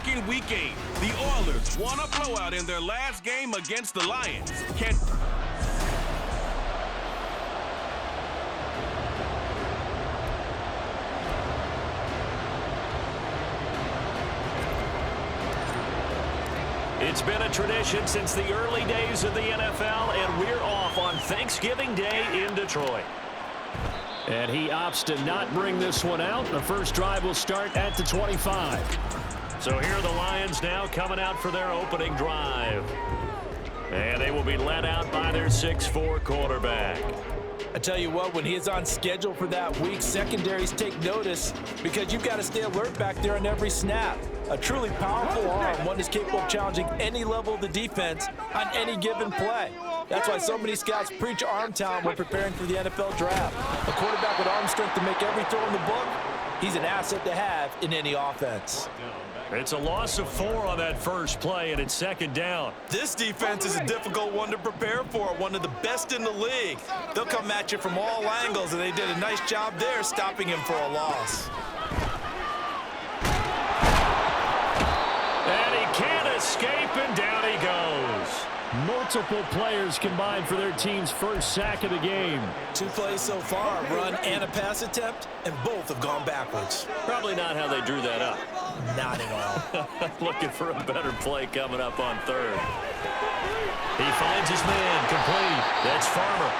Marking Week 8, the Oilers won a blowout in their last game against the Lions. It's been a tradition since the early days of the NFL, and we're off on Thanksgiving Day in Detroit. And he opts to not bring this one out. The first drive will start at the 25. So here are the Lions now coming out for their opening drive. And they will be led out by their 6'4" quarterback. I tell you what, when he is on schedule for that week, secondaries take notice because you've got to stay alert back there on every snap. A truly powerful arm, one is capable of challenging any level of the defense on any given play. That's why so many scouts preach arm talent when preparing for the NFL draft. A quarterback with arm strength to make every throw in the book, he's an asset to have in any offense. It's a loss of 4 on that first play, and it's second down. This defense is a difficult one to prepare for, one of the best in the league. They'll come at you from all angles, and they did a nice job there stopping him for a loss. And he can't escape, and down he goes. Multiple players combined for their team's first sack of the game. 2 plays so far, a run and a pass attempt, and both have gone backwards. Probably not how they drew that up. Not at all. Looking for a better play coming up on third. He finds his man complete. That's Farmer.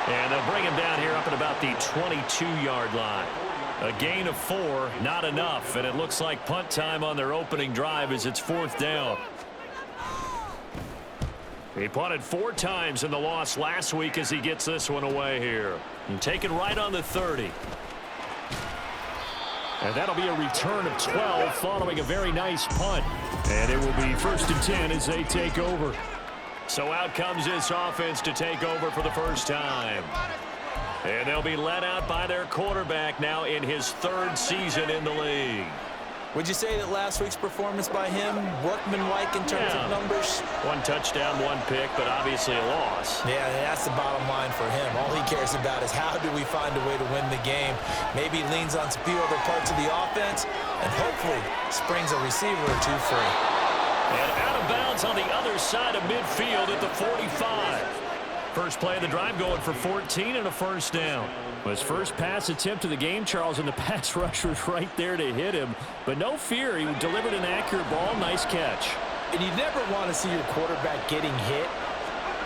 And they'll bring him down here up at about the 22-yard line. A gain of 4, not enough, and it looks like punt time on their opening drive as it's 4th down. He punted 4 times in the loss last week as he gets this one away here. And taken right on the 30. And that'll be a return of 12 following a very nice punt. And it will be 1st and 10 as they take over. So out comes this offense to take over for the first time. And they'll be led out by their quarterback now in his 3rd season in the league. Would you say that last week's performance by him, workmanlike in terms of numbers? 1 touchdown, 1 pick, but obviously a loss. Yeah, that's the bottom line for him. All he cares about is how do we find a way to win the game. Maybe he leans on a few other parts of the offense and hopefully springs a receiver or 2 free. And out of bounds on the other side of midfield at the 45. First play of the drive going for 14 and a first down. His first pass attempt of the game, Charles, and the pass rush was right there to hit him. But no fear, he delivered an accurate ball. Nice catch. And you never want to see your quarterback getting hit,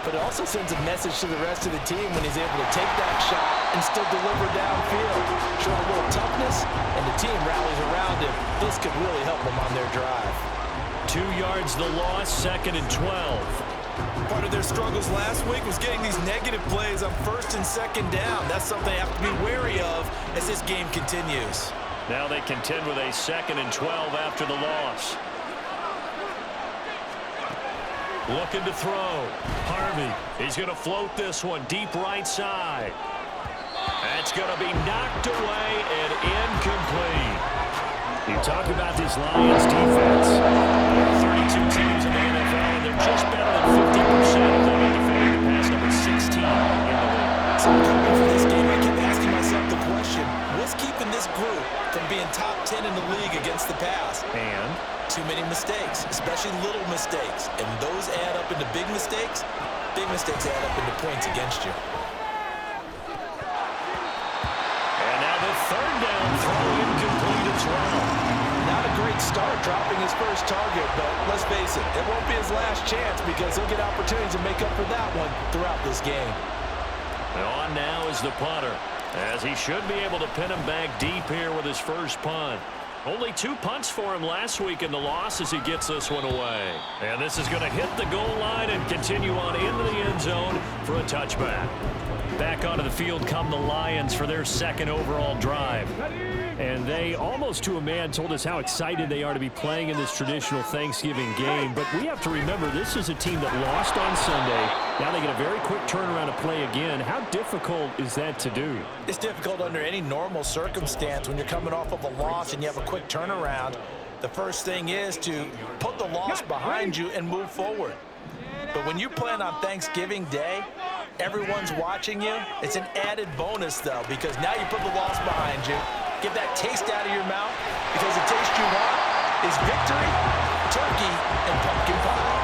but it also sends a message to the rest of the team when he's able to take that shot and still deliver downfield. Show a little toughness, and the team rallies around him. This could really help them on their drive. 2 yards the loss, 2nd and 12. Part of their struggles last week was getting these negative plays on 1st and 2nd down. That's something they have to be wary of as this game continues. Now they contend with a 2nd and 12 after the loss. Looking to throw. Harvey, he's going to float this one deep right side. That's going to be knocked away and incomplete. You talk about this Lions defense. 32 teams in the NFL, and they're just better than 50% of them in defending the pass, number 16 in the league. So coming for this game, I keep asking myself the question, what's keeping this group from being top 10 in the league against the pass? And? Too many mistakes, especially little mistakes. And those add up into big mistakes. Big mistakes add up into points against you. And now the 3rd down throw incomplete as well. Not a great start dropping his first target, but let's face it, it won't be his last chance because he'll get opportunities to make up for that one throughout this game. And on now is the punter, as he should be able to pin him back deep here with his first punt. Only 2 punts for him last week in the loss as he gets this one away. And this is going to hit the goal line and continue on into the end zone for a touchback. Back onto the field come the Lions for their 2nd overall drive. And they, almost to a man, told us how excited they are to be playing in this traditional Thanksgiving game. But we have to remember, this is a team that lost on Sunday. Now they get a very quick turnaround to play again. How difficult is that to do? It's difficult under any normal circumstance when you're coming off of a loss and you have a quick turnaround. The first thing is to put the loss behind you and move forward. But when you plan on Thanksgiving Day, everyone's watching you. It's an added bonus, though, because now you put the loss behind you. Get that taste out of your mouth, because the taste you want is victory turkey, and pumpkin pie.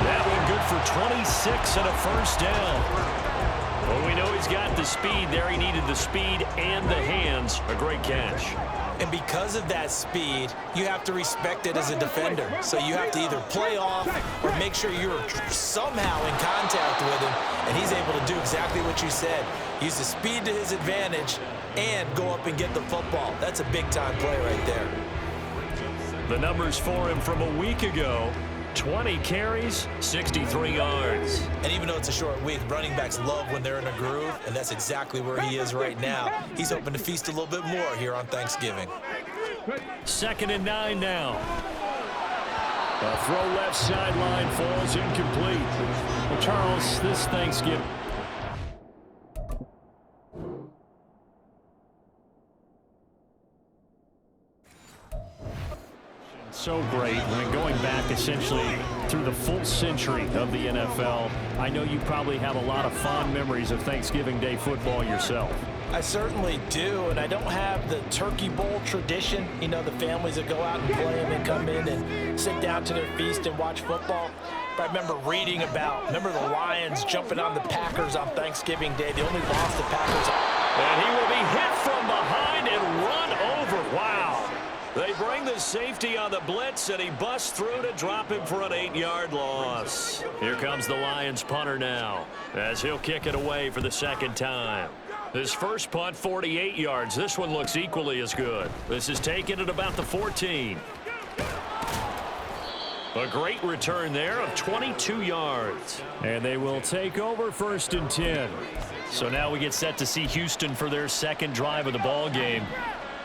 That one good for 26 and a first down. Well, we know he's got the speed there. He needed the speed and the hands. A great catch. And because of that speed, you have to respect it as a defender. So you have to either play off or make sure you're somehow in contact with him, and he's able to do exactly what you said. Use the speed to his advantage and go up and get the football. That's a big-time play right there. The numbers for him from a week ago: 20 carries, 63 yards. And even though it's a short week, running backs love when they're in a groove, and that's exactly where he is right now. He's hoping to feast a little bit more here on Thanksgiving. 2nd and 9 now. A throw left sideline falls incomplete. Well, Charles, this Thanksgiving. So great when going back essentially through the full century of the NFL. I know you probably have a lot of fond memories of Thanksgiving Day football yourself. I certainly do, and I don't have the Turkey Bowl tradition. You know, the families that go out and play and then come in and sit down to their feast and watch football. But I remember reading about, the Lions jumping on the Packers on Thanksgiving Day. They only lost the Packers. And he will be hit from behind and run over. Wow. They bring the safety on the blitz, and he busts through to drop him for an 8-yard loss. Here comes the Lions punter now, as he'll kick it away for the second time. His first punt, 48 yards. This one looks equally as good. This is taken at about the 14. A great return there of 22 yards. And they will take over 1st and 10. So now we get set to see Houston for their second drive of the ball game.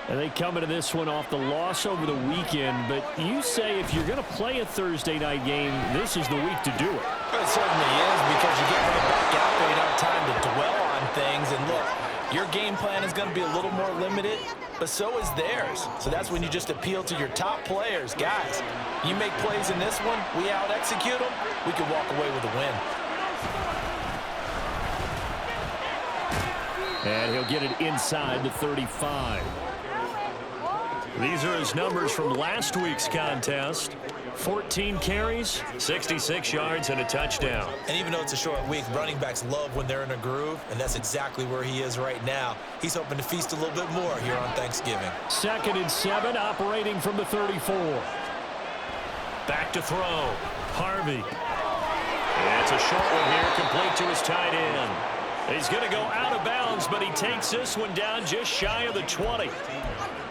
And they come into this one off the loss over the weekend. But you say if you're going to play a Thursday night game, this is the week to do it. It certainly is, because you get right back out there. You don't have time to dwell on things. And look, your game plan is going to be a little more limited, but so is theirs. So that's when you just appeal to your top players. Guys, you make plays in this one, we out-execute them, we can walk away with a win. And he'll get it inside the 35. These are his numbers from last week's contest. 14 carries, 66 yards, and a touchdown. And even though it's a short week, running backs love when they're in a groove, and that's exactly where he is right now. He's hoping to feast a little bit more here on Thanksgiving. 2nd and 7, operating from the 34. Back to throw. Harvey. And it's a short one here, complete to his tight end. He's going to go out of bounds, but he takes this one down just shy of the 20.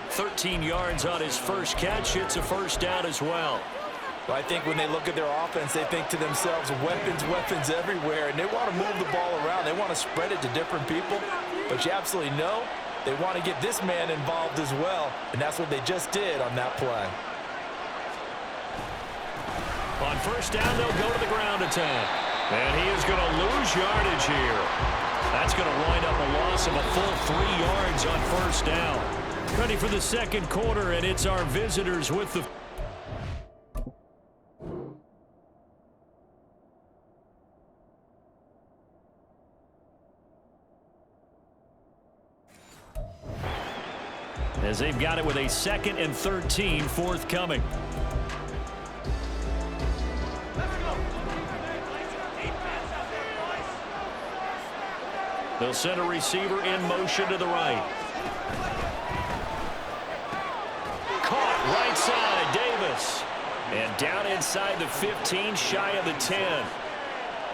13 yards on his first catch. It's a first down as well. Well, I think when they look at their offense, they think to themselves, weapons everywhere, and they want to move the ball around. They want to spread it to different people, but you absolutely know they want to get this man involved as well, and that's what they just did on that play. On first down, they'll go to the ground attack, and he is going to lose yardage here. That's going to wind up a loss of a full 3 yards on first down. Ready for the second quarter, and it's our visitors with the... As they've got it with a 2nd and 13 forthcoming. They'll send a receiver in motion to the right. Caught right side, Davis. And down inside the 15, shy of the 10.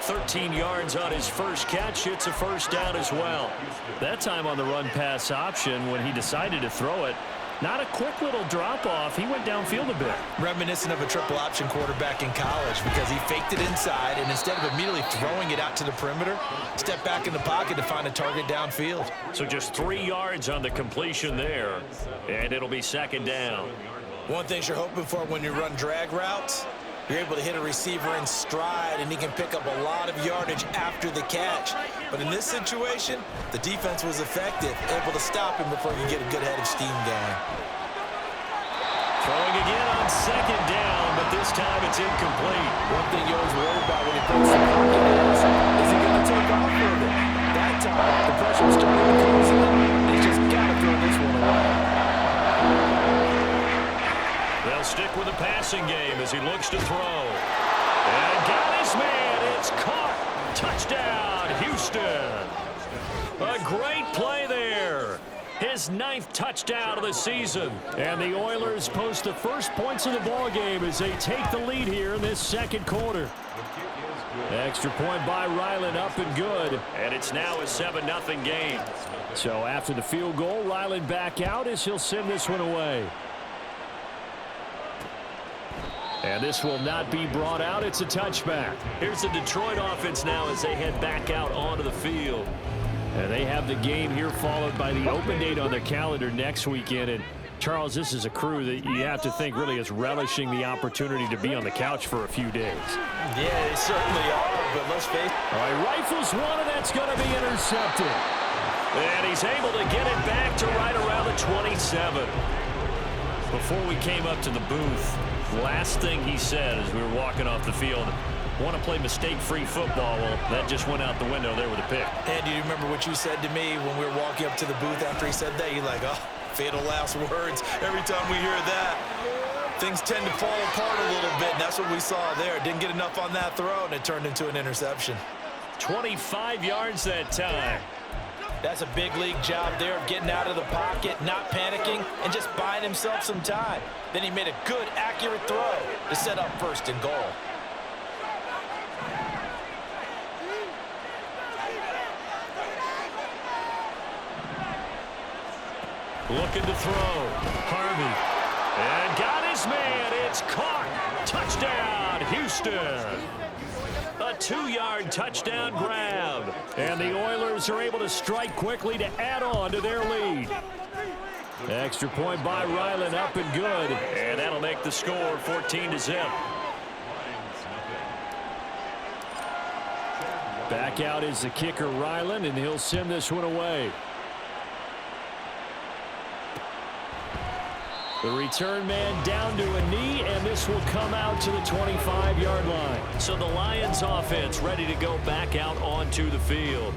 13 yards on his first catch. It's a first down as well. That time on the run-pass option when he decided to throw it. Not a quick little drop-off. He went downfield a bit. Reminiscent of a triple-option quarterback in college, because he faked it inside, and instead of immediately throwing it out to the perimeter, stepped back in the pocket to find a target downfield. So just 3 yards on the completion there, and it'll be second down. One thing you're hoping for when you run drag routes, you're able to hit a receiver in stride, and he can pick up a lot of yardage after the catch. But in this situation, the defense was effective, able to stop him before he could get a good head of steam going. Throwing again on second down, but this time it's incomplete. One thing you always worry about when he breaks the pocket is he going to take off with it? That time, the pressure was starting to close in, and he's just got to throw this one away. They'll stick with the passing game as he Houston. A great play there. His 9th touchdown of the season. And the Oilers post the first points of the ball game as they take the lead here in this second quarter. Extra point by Ryland, up and good. And it's now a 7-0 game. So after the field goal, Ryland back out as he'll send this one away. And this will not be brought out. It's a touchback. Here's the Detroit offense now as they head back out onto the field. And they have the game here followed by the open date on their calendar next weekend. And Charles, this is a crew that you have to think really is relishing the opportunity to be on the couch for a few days. Yeah, they certainly are, but let's face it. All right, rifles one, and that's going to be intercepted. And he's able to get it back to right around the 27. Before we came up to the booth, last thing he said as we were walking off the field, want to play mistake-free football. Well, that just went out the window there with a pick. And do you remember what you said to me when we were walking up to the booth after he said that? You're like, oh, fatal last words. Every time we hear that, things tend to fall apart a little bit, and that's what we saw there. Didn't get enough on that throw, and it turned into an interception. 25 yards that time. That's a big league job there of getting out of the pocket, not panicking, and just buying himself some time. Then he made a good, accurate throw to set up first and goal. Looking to throw. Harvey. And got his man. It's caught. Touchdown, Houston. A 2-yard touchdown grab. And the Oilers are able to strike quickly to add on to their lead. Extra point by Ryland, up and good. And that'll make the score 14-0. Back out is the kicker, Ryland, and he'll send this one away. The return man down to a knee, and this will come out to the 25-yard line. So the Lions offense ready to go back out onto the field.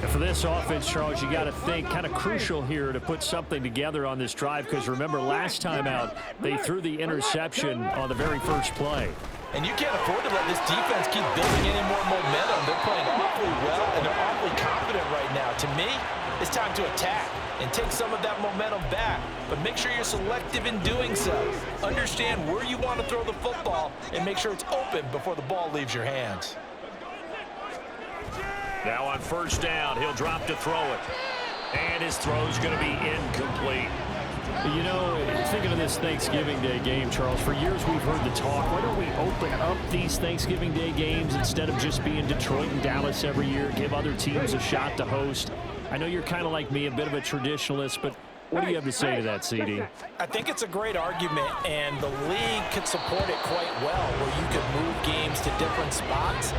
And for this offense, Charles, you got to think kind of crucial here to put something together on this drive, because remember last time out they threw the interception on the very first play. And you can't afford to let this defense keep building any more momentum. They're playing awfully well, and they're awfully confident right now. To me, it's time to attack and take some of that momentum back. But make sure you're selective in doing so. Understand where you want to throw the football and make sure it's open before the ball leaves your hands. Now on first down, he'll drop to throw it. And his throw's going to be incomplete. You know, thinking of this Thanksgiving Day game, Charles, for years we've heard the talk, why don't we open up these Thanksgiving Day games instead of just being Detroit and Dallas every year, give other teams a shot to host? I know you're kind of like me, a bit of a traditionalist, but what do you have to say to that, CD? I think it's a great argument, and the league could support it quite well, where you could move games to different spots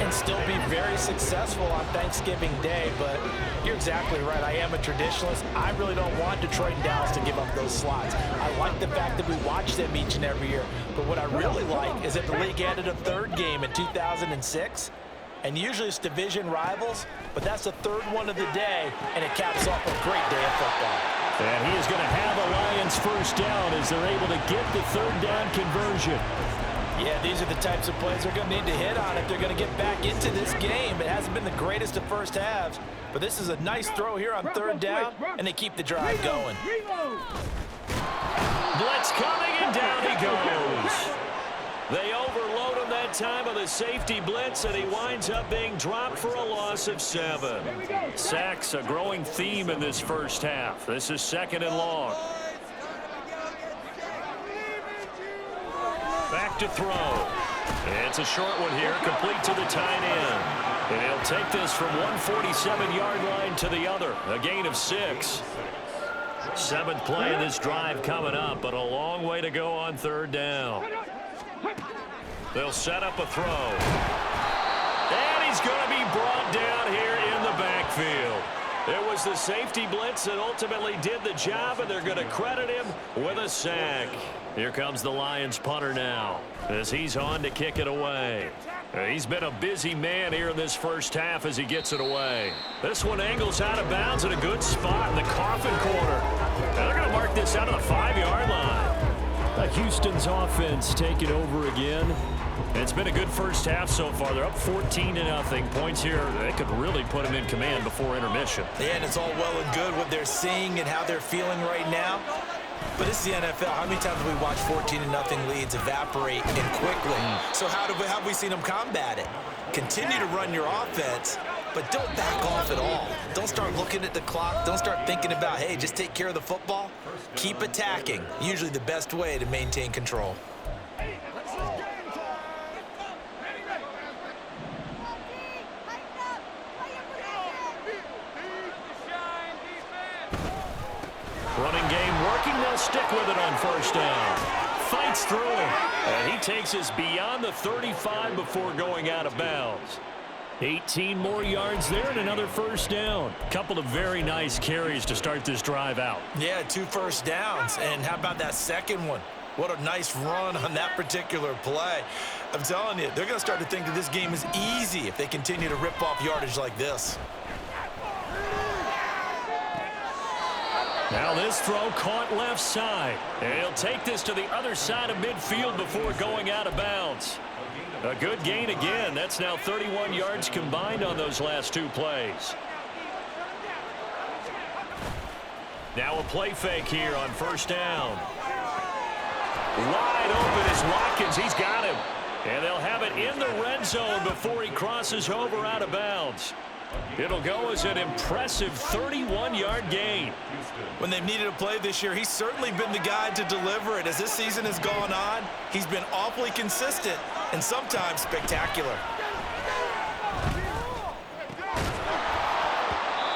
and still be very successful on Thanksgiving Day. But you're exactly right. I am a traditionalist. I really don't want Detroit and Dallas to give up those slots. I like the fact that we watch them each and every year. But what I really like is that the league added a third game in 2006. And usually it's division rivals, but that's the third one of the day, and it caps off a great day of football. And he is going to have a Lions first down as they're able to get the third down conversion. Yeah, these are the types of plays they're going to need to hit on if they're going to get back into this game. It hasn't been the greatest of first halves, but this is a nice throw here on third down, and they keep the drive going. Blitz coming, and down he goes. They overload him that time of the safety blitz, and he winds up being dropped for a loss of 7. Sacks, a growing theme in this first half. This is second and long. Back to throw. It's a short one here, complete to the tight end. And he'll take this from 147-yard line to the other, a gain of 6. 7th play of this drive coming up, but a long way to go on third down. They'll set up a throw. And he's going to be brought down here in the backfield. It was the safety blitz that ultimately did the job, and they're going to credit him with a sack. Here comes the Lions punter now as he's on to kick it away. He's been a busy man here in this first half as he gets it away. This one angles out of bounds at a good spot in the coffin corner. Now they're going to mark this out of the 5-yard line. Houston's offense taking over again. It's been a good first half so far. They're up 14-0. Points here, they could really put them in command before intermission. Yeah, and it's all well and good what they're seeing and how they're feeling right now. But it's the NFL. How many times have we watched 14-0 leads evaporate and quickly? So how have we seen them combat it? Continue to run your offense, but don't back off at all. Don't start looking at the clock. Don't start thinking about, hey, just take care of the football. Keep attacking. Usually the best way to maintain control. Running game working. They'll stick with it on first down. Fights through him. And he takes us beyond the 35 before going out of bounds. 18 more yards there and another first down. Couple of very nice carries to start this drive out. Yeah, 2 first downs. And how about that second one? What a nice run on that particular play. I'm telling you, they're going to start to think that this game is easy if they continue to rip off yardage like this. Now this throw caught left side. And he'll take this to the other side of midfield before going out of bounds. A good gain again. That's now 31 yards combined on those last 2 plays. Now a play fake here on first down. Wide open is Watkins. He's got him. And they'll have it in the red zone before he crosses over out of bounds. It'll go as an impressive 31-yard gain. When they've needed a play this year, he's certainly been the guy to deliver it. As this season has gone on, he's been awfully consistent and sometimes spectacular.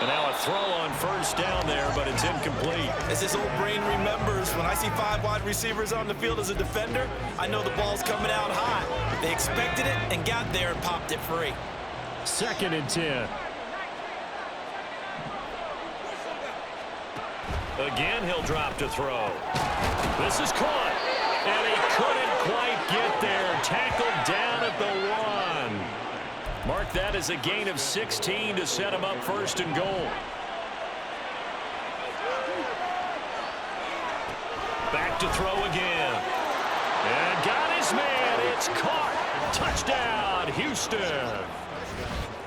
And now a throw on first down there, but it's incomplete. As this old brain remembers, when I see 5 wide receivers on the field as a defender, I know the ball's coming out hot. They expected it and got there and popped it free. 2nd and 10. Again, he'll drop to throw. This is caught. And he couldn't quite get there. Tackled down at the 1. Mark that as a gain of 16 to set him up 1st and goal. Back to throw again. And got his man. It's caught. Touchdown, Houston.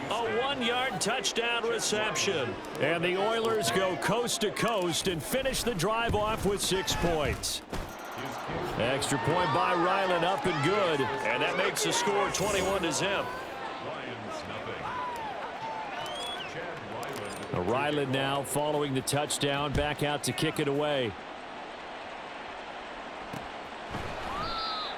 A 1-yard touchdown reception. And the Oilers go coast to coast and finish the drive off with 6 points. Extra point by Ryland, up and good. And that makes the score 21-0. Ryland now following the touchdown, back out to kick it away.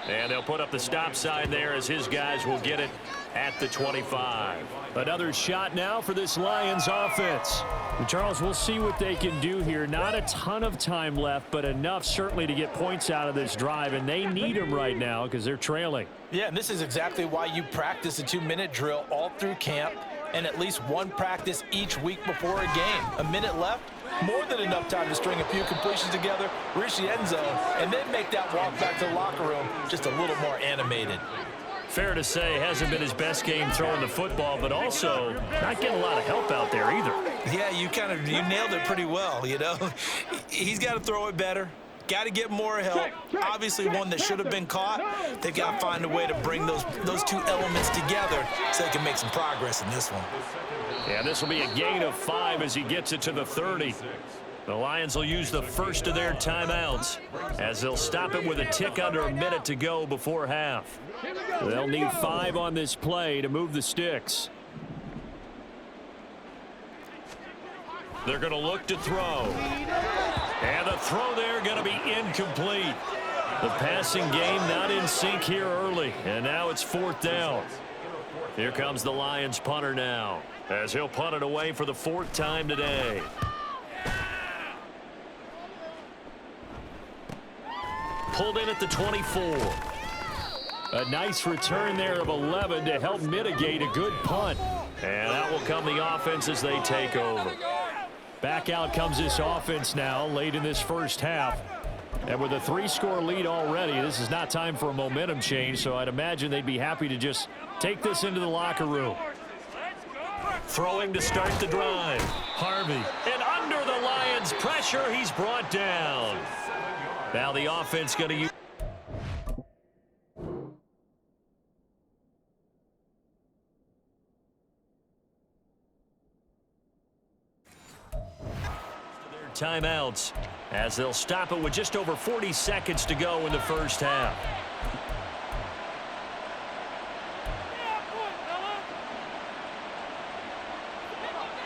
And they'll put up the stop sign there as his guys will get it at the 25. Another shot now for this Lions offense. And Charles, we'll see what they can do here. Not a ton of time left, but enough certainly to get points out of this drive, and they need them right now because they're trailing. Yeah, and this is exactly why you practice a 2-minute drill all through camp and at least 1 practice each week before a game. A minute left, more than enough time to string a few completions together, reach the end zone, and then make that walk back to the locker room just a little more animated. Fair to say, hasn't been his best game throwing the football, but also not getting a lot of help out there either. Yeah, you nailed it pretty well, you know. He's got to throw it better. Got to get more help. Obviously one that should have been caught. They've got to find a way to bring those 2 elements together so they can make some progress in this one. Yeah, this will be a gain of 5 as he gets it to the 30. The Lions will use the first of their timeouts as they'll stop it with a tick under a minute to go before half. They'll need 5 on this play to move the sticks. They're going to look to throw. And the throw there going to be incomplete. The passing game not in sync here early. And now it's 4th down. Here comes the Lions punter now, as he'll punt it away for the 4th time today. Pulled in at the 24. A nice return there of 11 to help mitigate a good punt. And out will come the offense as they take over. Back out comes this offense now late in this first half. And with a 3-score lead already, this is not time for a momentum change, so I'd imagine they'd be happy to just take this into the locker room. Throwing to start the drive. Harvey. And under the Lions' pressure, he's brought down. Now the offense going to use timeouts as they'll stop it with just over 40 seconds to go in the first half.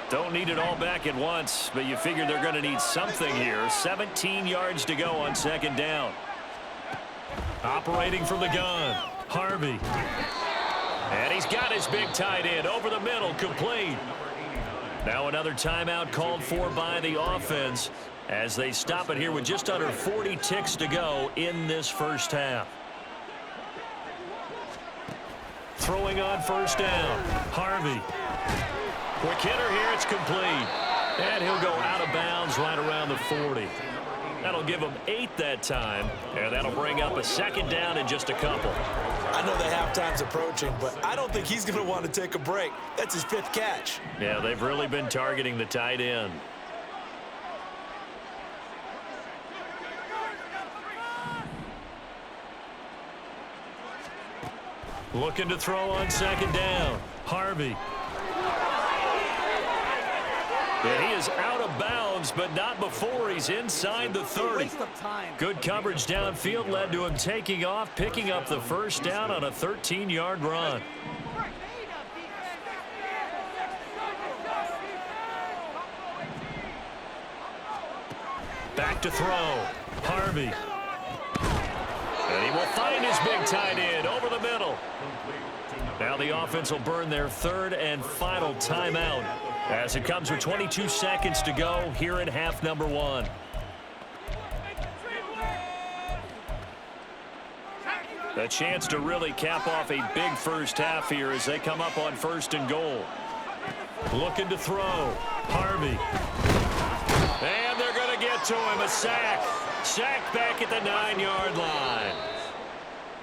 Don't need it all back at once, but you figure they're going to need something here. 17 yards to go on second down. Operating from the gun, Harvey. And he's got his big tight end over the middle, complete. Now another timeout called for by the offense as they stop it here with just under 40 ticks to go in this first half. Throwing on first down, Harvey. Quick hitter here, it's complete. And he'll go out of bounds right around the 40. That'll give him 8 that time, and that'll bring up a second down in just a couple. I know the halftime's approaching, but I don't think he's going to want to take a break. That's his 5th catch. Yeah, they've really been targeting the tight end. Looking to throw on second down, Harvey. And he is out of bounds, but not before he's inside the 30. Good coverage downfield led to him taking off, picking up the first down on a 13-yard run. Back to throw, Harvey. And he will find his big tight end over the middle. Now the offense will burn their 3rd and final timeout as it comes with 22 seconds to go here in half number 1. A chance to really cap off a big first half here as they come up on 1st and goal. Looking to throw, Harvey. And they're going to get to him, a sack. Sack back at the 9-yard line.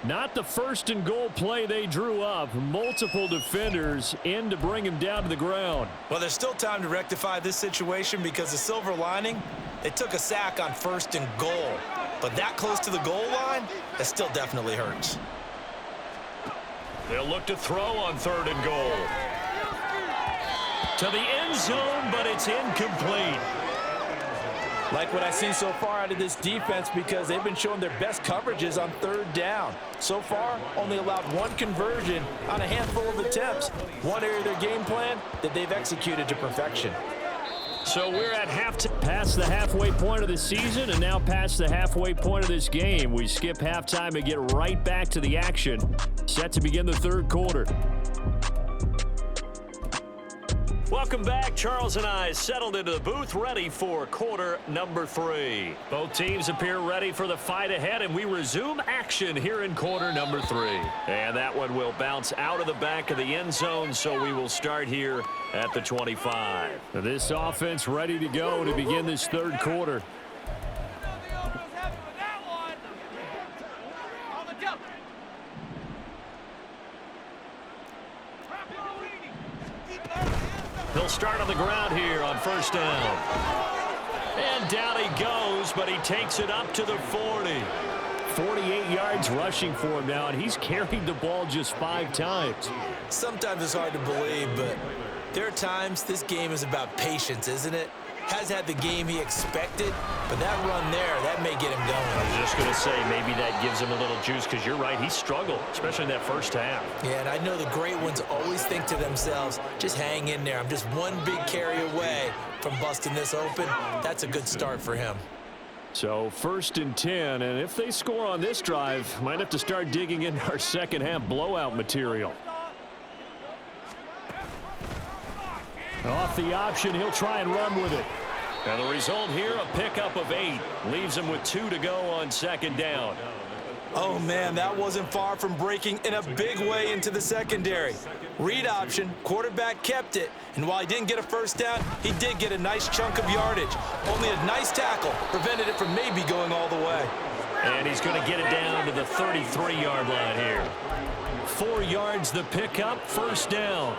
Not the 1st and goal play they drew up. Multiple defenders in to bring him down to the ground. Well, there's still time to rectify this situation because the silver lining, they took a sack on 1st and goal. But that close to the goal line, that still definitely hurts. They'll look to throw on 3rd and goal. To the end zone, but it's incomplete. Like what I've seen so far out of this defense because they've been showing their best coverages on 3rd down. So far, only allowed 1 conversion on a handful of attempts. One area of their game plan that they've executed to perfection. So we're at past the halfway point of the season and now past the halfway point of this game. We skip halftime and get right back to the action. Set to begin the 3rd quarter. Welcome back. Charles and I settled into the booth ready for quarter number 3. Both teams appear ready for the fight ahead, and we resume action here in quarter number 3. And that one will bounce out of the back of the end zone, so we will start here at the 25. This offense ready to go to begin this 3rd quarter. He'll start on the ground here on 1st down. And down he goes, but he takes it up to the 40. 48 yards rushing for him now, and he's carried the ball just 5 times. Sometimes it's hard to believe, but there are times this game is about patience, isn't it? Has had the game he expected, but that run there, that may get him going. I was just going to say, maybe that gives him a little juice because you're right, he struggled, especially in that first half. Yeah, and I know the great ones always think to themselves, just hang in there. I'm just one big carry away from busting this open. That's a good start for him. So 1st and 10, and if they score on this drive, might have to start digging in our second half blowout material. Off the option, he'll try and run with it. And the result here, a pickup of 8. Leaves him with 2 to go on 2nd down. Oh, man, that wasn't far from breaking in a big way into the secondary. Read option, quarterback kept it, and while he didn't get a first down, he did get a nice chunk of yardage. Only a nice tackle prevented it from maybe going all the way. And he's going to get it down to the 33-yard line here. 4 yards the pickup, 1st down.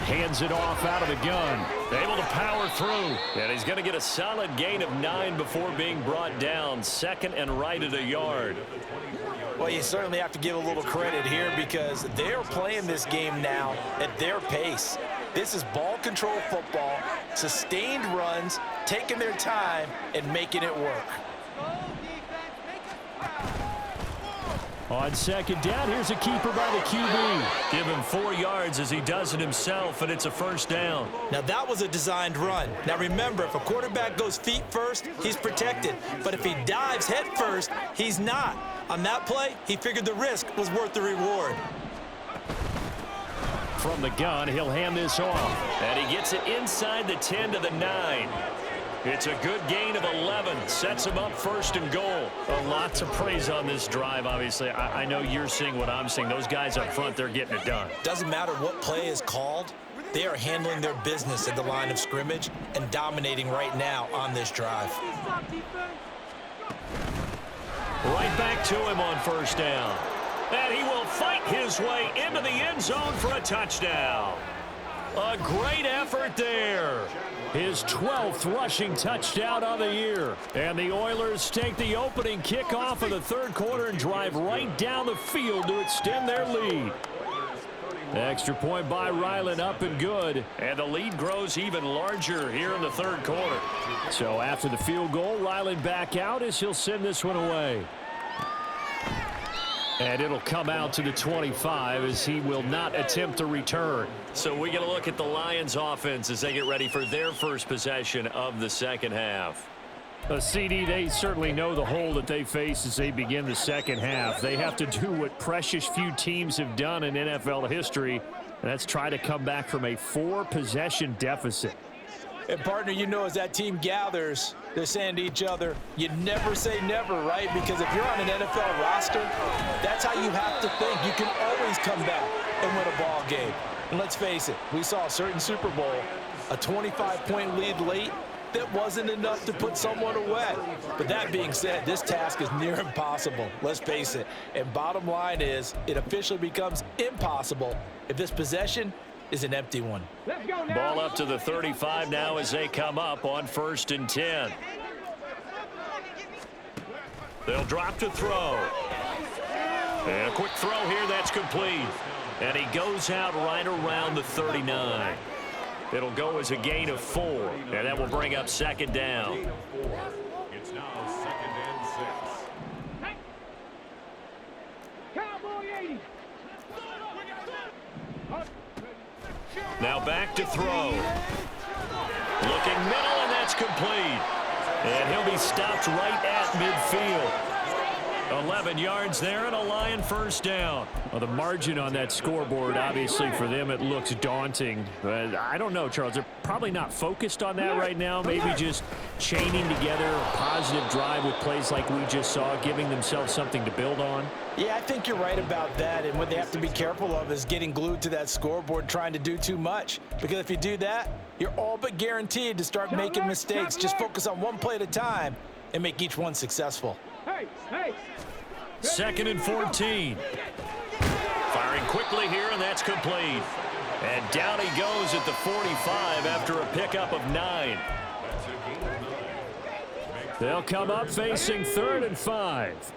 Hands it off out of the gun. Able to power through. And he's going to get a solid gain of 9 before being brought down. Second and right at a yard. Well, you certainly have to give a little credit here because they're playing this game now at their pace. This is ball control football, sustained runs, taking their time, and making it work. On second down, here's a keeper by the QB. Give him 4 yards as he does it himself, and it's a first down. Now, that was a designed run. Now, remember, if a quarterback goes feet first, he's protected. But if he dives head first, he's not. On that play, he figured the risk was worth the reward. From the gun, he'll hand this off. And he gets it inside the 10 to the 9. It's a good gain of 11. Sets him up first and goal. Lots of praise on this drive, obviously. I know you're seeing what I'm seeing. Those guys up front, they're getting it done. Doesn't matter what play is called. They are handling their business at the line of scrimmage and dominating right now on this drive. Right back to him on first down. And he will fight his way into the end zone for a touchdown. A great effort there. His 12th rushing touchdown of the year. And the Oilers take the opening kickoff of the third quarter and drive right down the field to extend their lead. Extra point by Ryland, up and good. And the lead grows even larger here in the third quarter. So after the field goal, Ryland back out as he'll send this one away. And it'll come out to the 25 as he will not attempt to return. So we get a look at the Lions offense as they get ready for their first possession of the second half. CD, they certainly know the hole that they face as they begin the second half. They have to do what precious few teams have done in NFL history, and that's try to come back from a 4-possession deficit. And, partner, you know as that team gathers, they're saying to each other, you never say never, right? Because if you're on an NFL roster, that's how you have to think. You can always come back and win a ball game. And let's face it, we saw a certain Super Bowl, a 25-point lead late, that wasn't enough to put someone away. But that being said, this task is near impossible. Let's face it. And bottom line is, it officially becomes impossible if this possession is an empty one. Ball up to the 35 now as they come up on 1st and 10. They'll drop to throw. And a quick throw here, that's complete. And he goes out right around the 39. It'll go as a gain of 4, and that will bring up second down. It's now 2nd and 6. Cowboy 80. Now back to throw. Looking middle, and that's complete. And he'll be stopped right at midfield. 11 yards there and a Lion first down. Well, the margin on that scoreboard, obviously for them, it looks daunting. I don't know, Charles. They're probably not focused on that right now. Maybe just chaining together a positive drive with plays like we just saw, giving themselves something to build on. Yeah, I think you're right about that. And what they have to be careful of is getting glued to that scoreboard trying to do too much. Because if you do that, you're all but guaranteed to start making mistakes. Just focus on one play at a time and make each one successful. Hey, hey. 2nd and 14. Firing quickly here, and that's complete. And down he goes at the 45 after a pickup of 9. They'll come up facing 3rd and 5.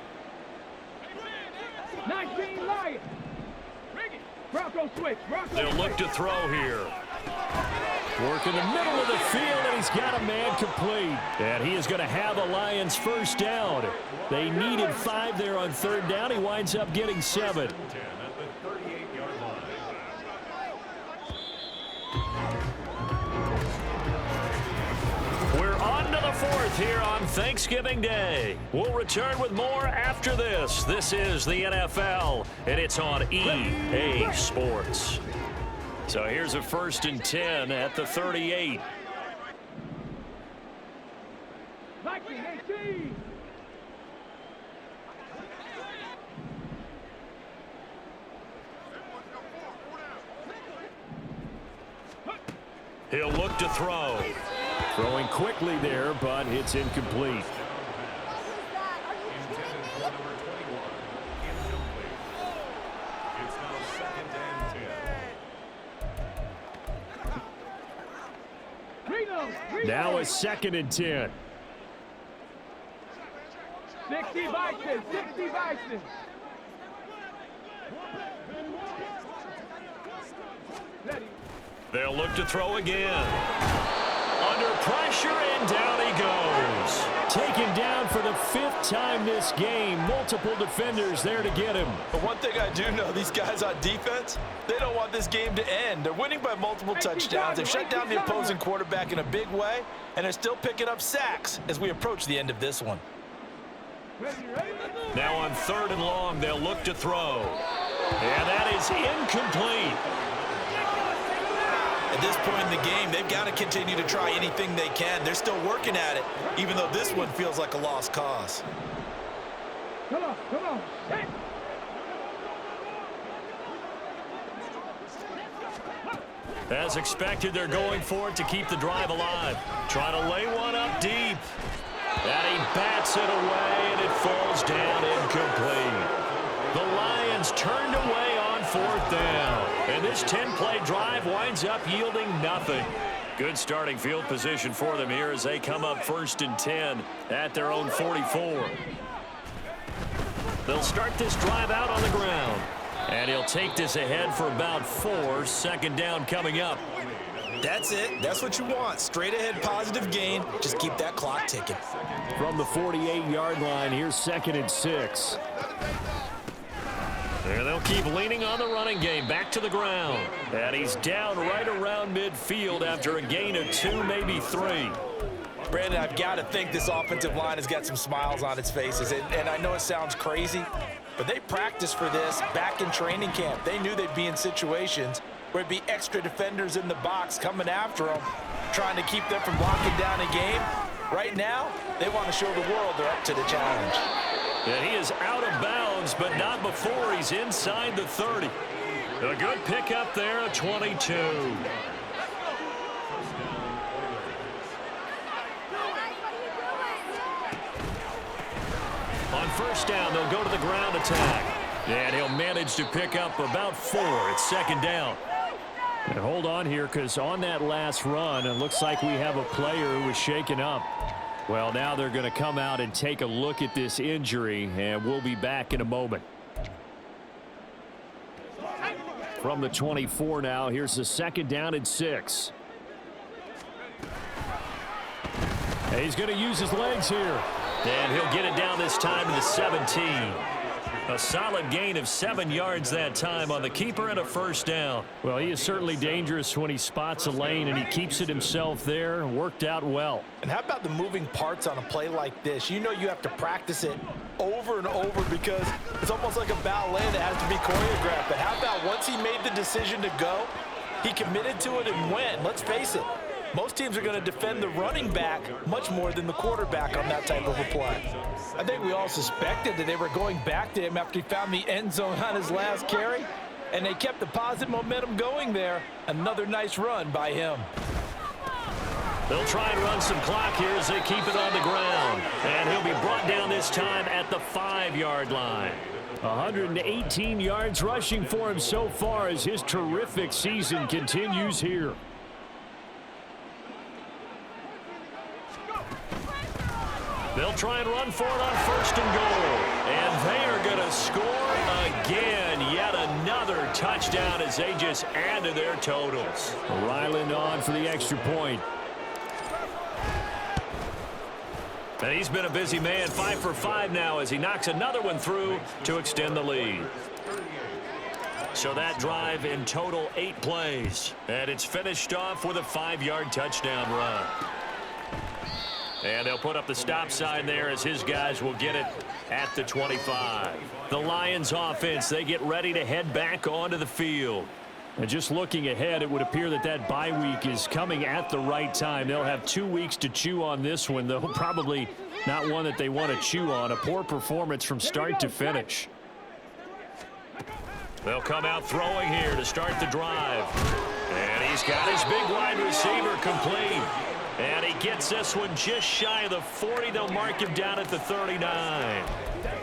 19 Lions. Bronco switch. Bronco They'll look to throw here. Work in the middle of the field, and he's got a man complete. And he is going to have a Lions first down. They needed 5 there on 3rd down. He winds up getting 7. We're on to the 4th here on Thanksgiving Day. We'll return with more after this. This is the NFL, and it's on EA Sports. So here's a 1st and 10 at the 38. 1918. He'll look to throw. Throwing quickly there, but it's incomplete. Now a 2nd and 10. 60 Vikings, 60 Vikings. They'll look to throw again. Under pressure, and down he goes. Taken down for the 5th time this game. Multiple defenders there to get him. But one thing I do know, these guys on defense, they don't want this game to end. They're winning by multiple touchdowns. They've shut down the opposing quarterback in a big way, and they're still picking up sacks as we approach the end of this one. Now on 3rd and long, they'll look to throw. And that is incomplete. At this point in the game, they've got to continue to try anything they can. They're still working at it, even though this one feels like a lost cause. Come on, come on. Hey. As expected, they're going for it to keep the drive alive. Trying to lay one up deep. And he bats it away, and it falls down incomplete. The Lions turned away on 4th down. And this 10-play drive winds up yielding nothing. Good starting field position for them here as they come up 1st and 10 at their own 44. They'll start this drive out on the ground. And he'll take this ahead for about 4. 2nd down coming up. That's it. That's what you want. Straight ahead positive gain. Just keep that clock ticking. From the 48-yard line, here's 2nd and 6. And they'll keep leaning on the running game. Back to the ground. And he's down right around midfield after a gain of 2, maybe 3. Brandon, I've got to think this offensive line has got some smiles on its faces. And I know it sounds crazy, but they practiced for this back in training camp. They knew they'd be in situations where it'd be extra defenders in the box coming after them, trying to keep them from locking down a game. Right now, they want to show the world they're up to the challenge. And he is out of bounds, but not before he's inside the 30. A good pickup there, a 22. On 1st down, they'll go to the ground attack. And he'll manage to pick up about 4. It's 2nd down. And hold on here, because on that last run, it looks like we have a player who was shaken up. Well, now they're going to come out and take a look at this injury, and we'll be back in a moment. From the 24 now, here's the 2nd down and 6. And he's going to use his legs here. And he'll get it down this time to the 17. A solid gain of 7 yards that time on the keeper and a 1st down. Well, he is certainly dangerous when he spots a lane, and he keeps it himself there. Worked out well. And how about the moving parts on a play like this? You know you have to practice it over and over because it's almost like a ballet that has to be choreographed. But how about once he made the decision to go, he committed to it and went. Let's face it, most teams are going to defend the running back much more than the quarterback on that type of a play. I think we all suspected that they were going back to him after he found the end zone on his last carry, and they kept the positive momentum going there. Another nice run by him. They'll try and run some clock here as they keep it on the ground. And he'll be brought down this time at the 5-yard line. 118 yards rushing for him so far as his terrific season continues here. They'll try and run for it on 1st and goal. And they are going to score again. Yet another touchdown as they just add to their totals. Ryland on for the extra point. And he's been a busy man, 5 for 5 now as he knocks another one through to extend the lead. So that drive in total 8 plays. And it's finished off with a 5-yard touchdown run. And they'll put up the stop sign there as his guys will get it at the 25. The Lions offense, they get ready to head back onto the field. And just looking ahead, it would appear that that bye week is coming at the right time. They'll have 2 weeks to chew on this one, though probably not one that they want to chew on. A poor performance from start to finish. They'll come out throwing here to start the drive. And he's got his big wide receiver complete. And he gets this one just shy of the 40. They'll mark him down at the 39.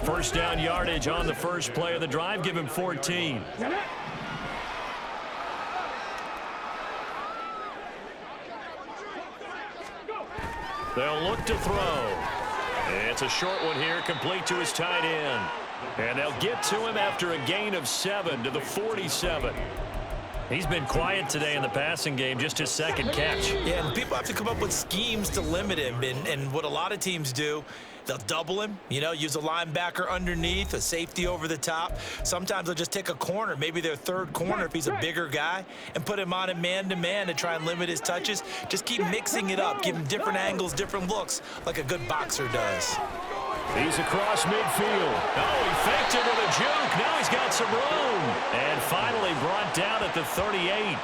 1st down yardage on the first play of the drive. Give him 14. They'll look to throw. It's a short one here, complete to his tight end. And they'll get to him after a gain of 7 to the 47. He's been quiet today in the passing game, just his second catch. Yeah, and people have to come up with schemes to limit him. And what a lot of teams do, they'll double him, use a linebacker underneath, a safety over the top. Sometimes they'll just take a corner, maybe their third corner if he's a bigger guy, and put him on him man-to-man to try and limit his touches. Just keep mixing it up, give him different angles, different looks, like a good boxer does. He's across midfield. Oh, he faked it with a juke. Now he's got some room. And finally brought down at the 38.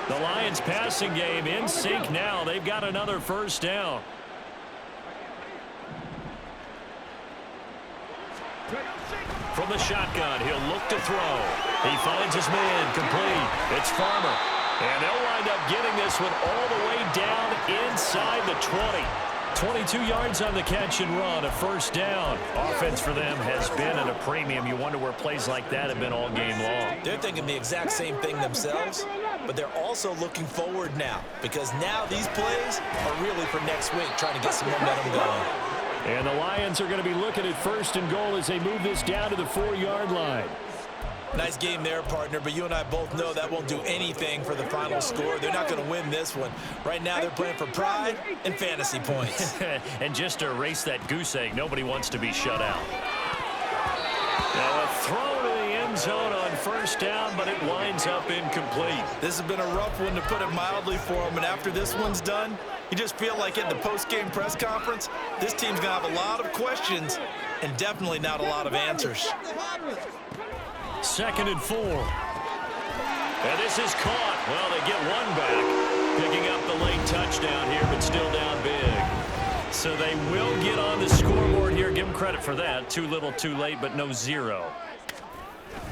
The Lions passing game in sync now. They've got another first down. From the shotgun, he'll look to throw. He finds his man complete. It's Farmer. And they'll wind up getting this one all the way down inside the 20. 22 yards on the catch and run, a first down. Offense for them has been at a premium. You wonder where plays like that have been all game long. They're thinking the exact same thing themselves, but they're also looking forward now, because now these plays are really for next week, trying to get some momentum going. And the Lions are going to be looking at first and goal as they move this down to the 4-yard line. Nice game there, partner, but you and I both know that won't do anything for the final score. They're not going to win this one. Right now, they're playing for pride and fantasy points. And just to erase that goose egg, nobody wants to be shut out. Now a throw to the end zone on first down, but it winds up incomplete. This has been a rough one, to put it mildly, for them, and after this one's done, you just feel like in the post-game press conference, this team's going to have a lot of questions and definitely not a lot of answers. 2nd and 4. And this is caught. Well, they get one back, picking up the late touchdown here, but still down big. So they will get on the scoreboard here. Give them credit for that. Too little, too late, but no 0.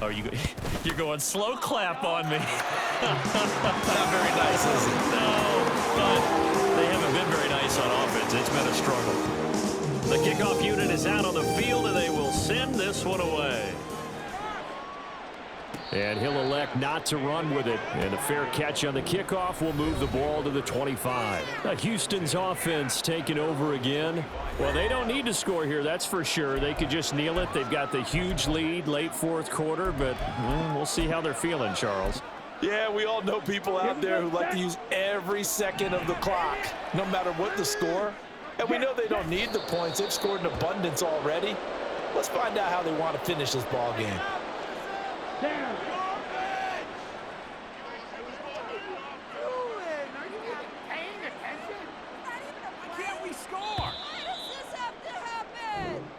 Oh, you're going slow clap on me. Not very nice, is it? No, but they haven't been very nice on offense. It's been a struggle. The kickoff unit is out on the field, and they will send this one away. And he'll elect not to run with it. And a fair catch on the kickoff will move the ball to the 25. Now Houston's offense taking over again. Well, they don't need to score here, that's for sure. They could just kneel it. They've got the huge lead late 4th quarter, but we'll see how they're feeling, Charles. Yeah, we all know people out there who like to use every second of the clock, no matter what the score. And we know they don't need the points. They've scored in abundance already. Let's find out how they want to finish this ball game.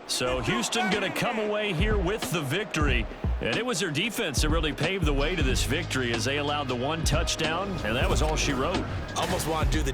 So Houston going to come away here with the victory. And it was their defense that really paved the way to this victory as they allowed the one touchdown, and that was all she wrote. Almost want to do the